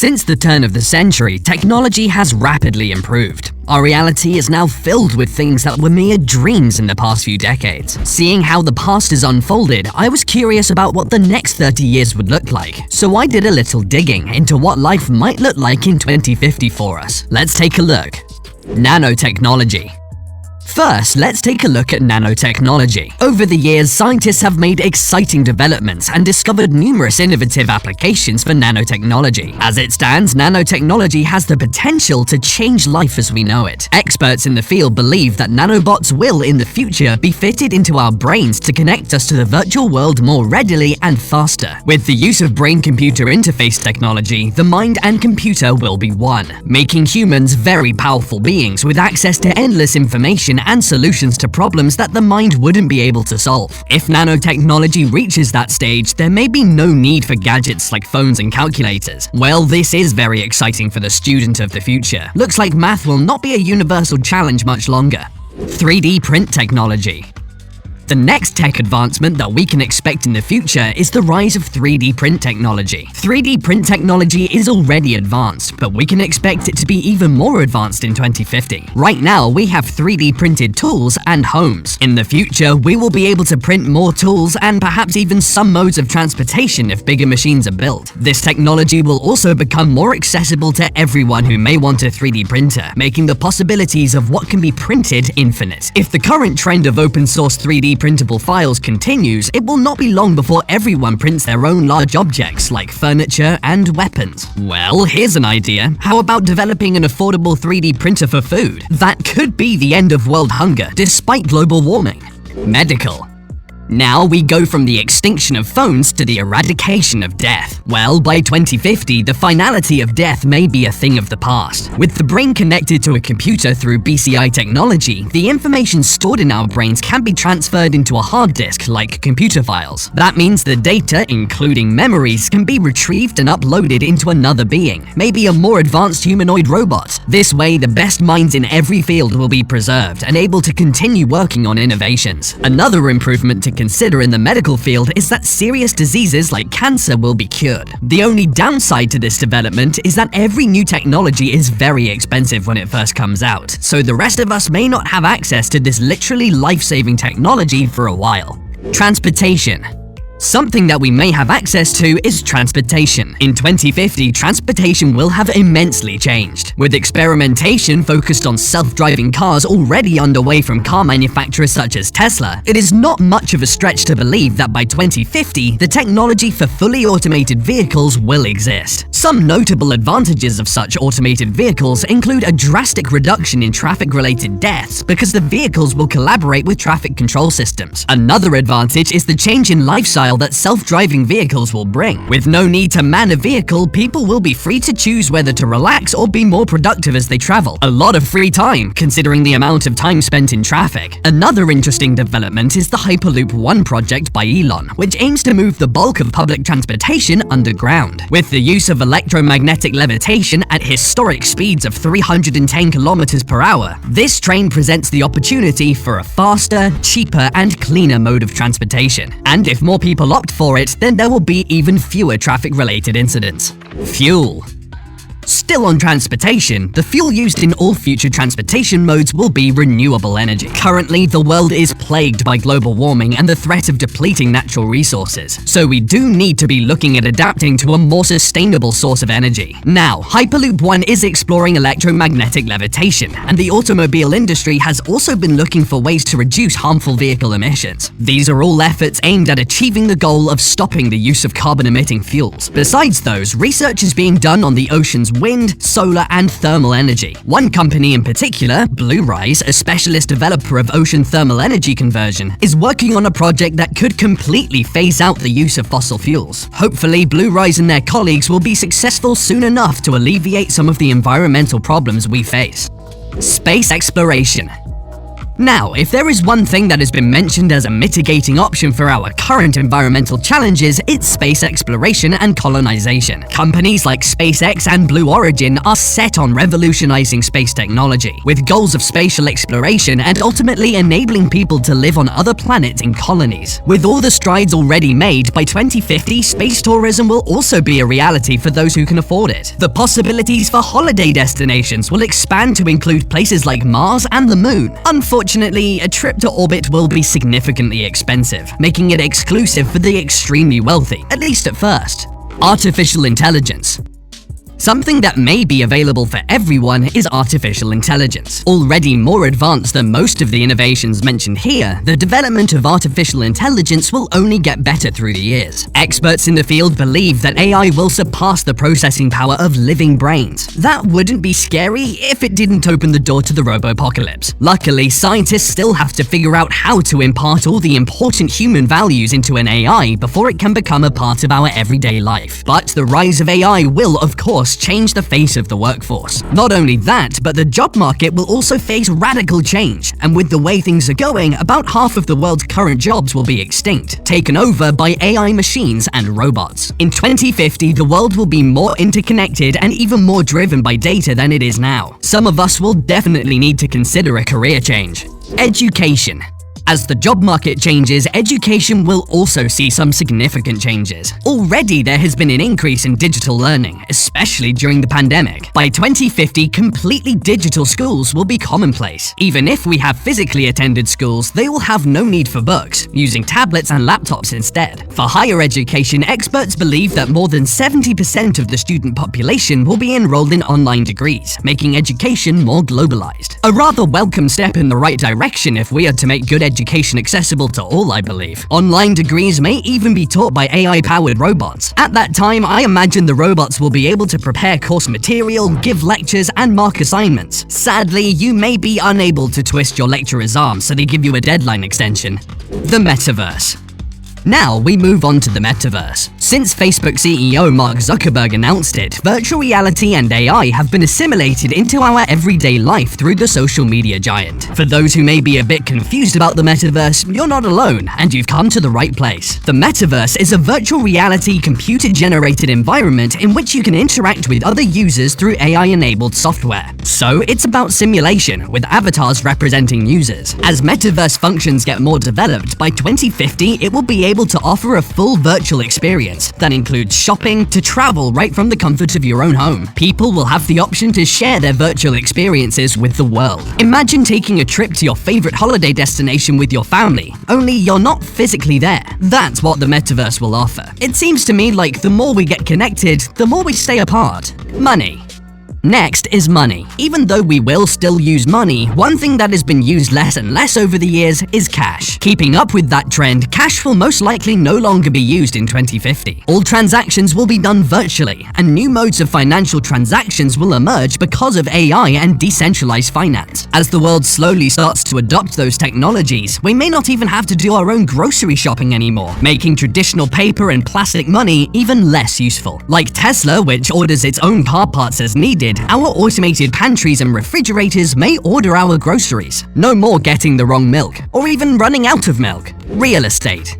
Since the turn of the century, technology has rapidly improved. Our reality is now filled with things that were mere dreams in the past few decades. Seeing how the past has unfolded, I was curious about what the next 30 years would look like. So I did a little digging into what life might look like in 2050 for us. Let's take a look. Nanotechnology. First, let's take a look at nanotechnology. Over the years, scientists have made exciting developments and discovered numerous innovative applications for nanotechnology. As it stands, nanotechnology has the potential to change life as we know it. Experts in the field believe that nanobots will, in the future, be fitted into our brains to connect us to the virtual world more readily and faster. With the use of brain-computer interface technology, the mind and computer will be one, making humans very powerful beings with access to endless information and solutions to problems that the mind wouldn't be able to solve. If nanotechnology reaches that stage, there may be no need for gadgets like phones and calculators. Well, this is very exciting for the student of the future. Looks like math will not be a universal challenge much longer. 3D print technology. The next tech advancement that we can expect in the future is the rise of 3D print technology. 3D print technology is already advanced, but we can expect it to be even more advanced in 2050. Right now, we have 3D printed tools and homes. In the future, we will be able to print more tools and perhaps even some modes of transportation if bigger machines are built. This technology will also become more accessible to everyone who may want a 3D printer, making the possibilities of what can be printed infinite. If the current trend of open source 3D printable files continues, it will not be long before everyone prints their own large objects like furniture and weapons. Well, here's an idea. How about developing an affordable 3D printer for food? That could be the end of world hunger, despite global warming. Medical. Now we go from the extinction of phones to the eradication of death. Well, by 2050, the finality of death may be a thing of the past. With the brain connected to a computer through BCI technology, the information stored in our brains can be transferred into a hard disk like computer files. That means the data, including memories, can be retrieved and uploaded into another being, maybe a more advanced humanoid robot. This way, the best minds in every field will be preserved and able to continue working on innovations. Another improvement to consider in the medical field is that serious diseases like cancer will be cured. The only downside to this development is that every new technology is very expensive when it first comes out, so the rest of us may not have access to this literally life-saving technology for a while. Transportation. Something that we may have access to is transportation. In 2050, transportation will have immensely changed. With experimentation focused on self-driving cars already underway from car manufacturers such as Tesla, it is not much of a stretch to believe that by 2050, the technology for fully automated vehicles will exist. Some notable advantages of such automated vehicles include a drastic reduction in traffic-related deaths because the vehicles will collaborate with traffic control systems. Another advantage is the change in lifestyle that self-driving vehicles will bring. With no need to man a vehicle, people will be free to choose whether to relax or be more productive as they travel. A lot of free time, considering the amount of time spent in traffic. Another interesting development is the Hyperloop One project by Elon, which aims to move the bulk of public transportation underground. With the use of electromagnetic levitation at historic speeds of 310 kilometers per hour, this train presents the opportunity for a faster, cheaper, and cleaner mode of transportation. And if more people opt for it, then there will be even fewer traffic-related incidents. Fuel. Still on transportation, the fuel used in all future transportation modes will be renewable energy. Currently, the world is plagued by global warming and the threat of depleting natural resources, so we do need to be looking at adapting to a more sustainable source of energy. Now, Hyperloop One is exploring electromagnetic levitation, and the automobile industry has also been looking for ways to reduce harmful vehicle emissions. These are all efforts aimed at achieving the goal of stopping the use of carbon-emitting fuels. Besides those, research is being done on the ocean's wind, solar, and thermal energy. One company in particular, Blue Rise, a specialist developer of ocean thermal energy conversion, is working on a project that could completely phase out the use of fossil fuels. Hopefully, Blue Rise and their colleagues will be successful soon enough to alleviate some of the environmental problems we face. Space exploration. Now, if there is one thing that has been mentioned as a mitigating option for our current environmental challenges, it's space exploration and colonization. Companies like SpaceX and Blue Origin are set on revolutionizing space technology, with goals of spatial exploration and ultimately enabling people to live on other planets in colonies. With all the strides already made, by 2050, space tourism will also be a reality for those who can afford it. The possibilities for holiday destinations will expand to include places like Mars and the Moon. Unfortunately, a trip to orbit will be significantly expensive, making it exclusive for the extremely wealthy, at least at first. Artificial intelligence. Something that may be available for everyone is artificial intelligence. Already more advanced than most of the innovations mentioned here, the development of artificial intelligence will only get better through the years. Experts in the field believe that AI will surpass the processing power of living brains. That wouldn't be scary if it didn't open the door to the robopocalypse. Luckily, scientists still have to figure out how to impart all the important human values into an AI before it can become a part of our everyday life. But the rise of AI will, of course, change the face of the workforce. Not only that, but the job market will also face radical change, and with the way things are going, about half of the world's current jobs will be extinct, taken over by AI machines and robots. In 2050, the world will be more interconnected and even more driven by data than it is now. Some of us will definitely need to consider a career change. Education. As the job market changes, education will also see some significant changes. Already there has been an increase in digital learning, especially during the pandemic. By 2050, completely digital schools will be commonplace. Even if we have physically attended schools, they will have no need for books, using tablets and laptops instead. For higher education, experts believe that more than 70% of the student population will be enrolled in online degrees, making education more globalized. A rather welcome step in the right direction if we are to make good education accessible to all, I believe. Online degrees may even be taught by AI-powered robots. At that time, I imagine the robots will be able to prepare course material, give lectures, and mark assignments. Sadly, you may be unable to twist your lecturer's arm, so they give you a deadline extension. The metaverse. Now we move on to the metaverse. Since Facebook CEO Mark Zuckerberg announced it, virtual reality and AI have been assimilated into our everyday life through the social media giant. For those who may be a bit confused about the metaverse, you're not alone, and you've come to the right place. The metaverse is a virtual reality computer-generated environment in which you can interact with other users through AI-enabled software. So it's about simulation, with avatars representing users. As metaverse functions get more developed, by 2050 it will be able to offer a full virtual experience that includes shopping to travel right from the comfort of your own home. People will have the option to share their virtual experiences with the world. Imagine taking a trip to your favorite holiday destination with your family, only you're not physically there. That's what the metaverse will offer. It seems to me like the more we get connected, the more we stay apart. Money. Next is money. Even though we will still use money, one thing that has been used less and less over the years is cash. Keeping up with that trend, cash will most likely no longer be used in 2050. All transactions will be done virtually, and new modes of financial transactions will emerge because of AI and decentralized finance. As the world slowly starts to adopt those technologies, we may not even have to do our own grocery shopping anymore, making traditional paper and plastic money even less useful. Like Tesla, which orders its own car parts as needed, our automated pantries and refrigerators may order our groceries. No more getting the wrong milk, or even running out of milk. Real estate.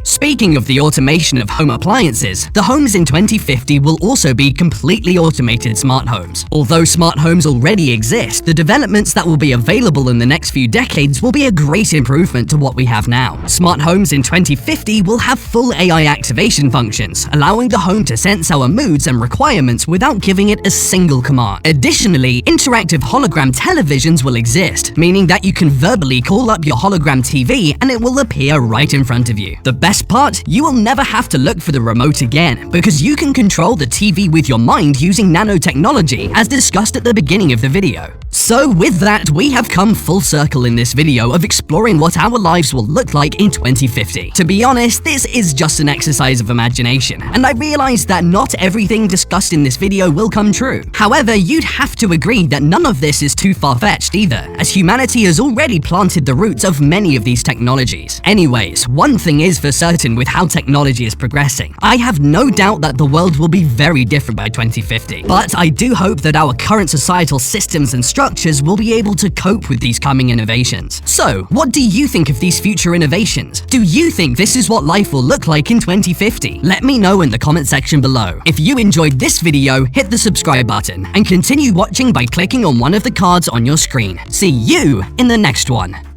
Speaking of the automation of home appliances, the homes in 2050 will also be completely automated smart homes. Although smart homes already exist, the developments that will be available in the next few decades will be a great improvement to what we have now. Smart homes in 2050 will have full AI activation functions, allowing the home to sense our moods and requirements without giving it a single command. Additionally, interactive hologram televisions will exist, meaning that you can verbally call up your hologram TV and it will appear right in front of you. The best part, you will never have to look for the remote again, because you can control the TV with your mind using nanotechnology, as discussed at the beginning of the video. So with that, we have come full circle in this video of exploring what our lives will look like in 2050. To be honest, this is just an exercise of imagination, and I realize that not everything discussed in this video will come true. However, you'd have to agree that none of this is too far-fetched either, as humanity has already planted the roots of many of these technologies. Anyways, one thing is for certain with how technology is progressing. I have no doubt that the world will be very different by 2050, but I do hope that our current societal systems and structures manufacturers will be able to cope with these coming innovations. So, what do you think of these future innovations? Do you think this is what life will look like in 2050? Let me know in the comment section below. If you enjoyed this video, hit the subscribe button and continue watching by clicking on one of the cards on your screen. See you in the next one.